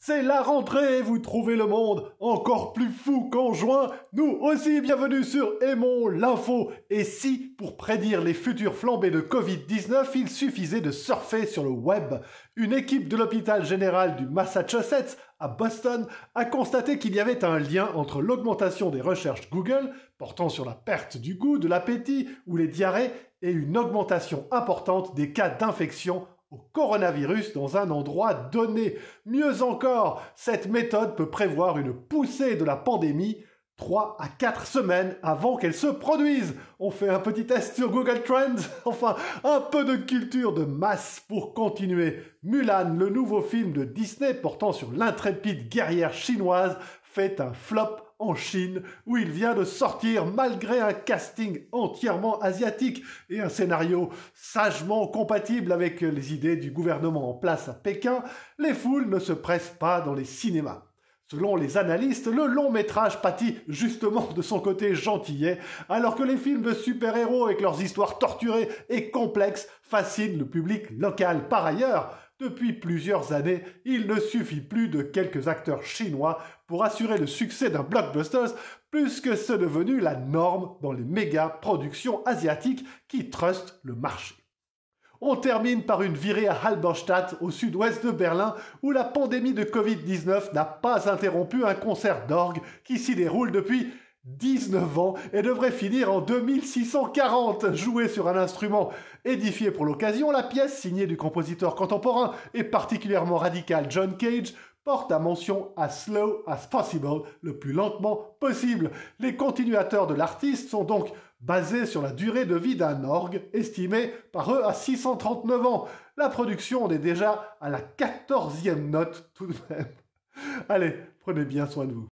C'est la rentrée, vous trouvez le monde encore plus fou qu'en juin. Nous aussi, bienvenue sur Aimons l'info. Et si, pour prédire les futures flambées de Covid-19, il suffisait de surfer sur le web, une équipe de l'hôpital général du Massachusetts à Boston a constaté qu'il y avait un lien entre l'augmentation des recherches Google portant sur la perte du goût, de l'appétit ou les diarrhées et une augmentation importante des cas d'infection au coronavirus dans un endroit donné. Mieux encore, cette méthode peut prévoir une poussée de la pandémie 3 à 4 semaines avant qu'elle se produise. On fait un petit test sur Google Trends. Enfin, un peu de culture de masse pour continuer. Mulan, le nouveau film de Disney portant sur l'intrépide guerrière chinoise, fait un flop en Chine, où il vient de sortir malgré un casting entièrement asiatique et un scénario sagement compatible avec les idées du gouvernement en place à Pékin. Les foules ne se pressent pas dans les cinémas. Selon les analystes, le long métrage pâtit justement de son côté gentillet, alors que les films de super-héros avec leurs histoires torturées et complexes fascinent le public local. Par ailleurs, depuis plusieurs années, il ne suffit plus de quelques acteurs chinois pour assurer le succès d'un blockbuster, plus que c'est devenu la norme dans les méga productions asiatiques qui trustent le marché. On termine par une virée à Halberstadt, au sud-ouest de Berlin, où la pandémie de Covid-19 n'a pas interrompu un concert d'orgue qui s'y déroule depuis 19 ans et devrait finir en 2640. Jouée sur un instrument édifié pour l'occasion, la pièce, signée du compositeur contemporain et particulièrement radical John Cage, porte à mention as slow as possible, le plus lentement possible. Les continuateurs de l'artiste sont donc basés sur la durée de vie d'un orgue, estimée par eux à 639 ans. La production en est déjà à la 14e note tout de même. Allez, prenez bien soin de vous.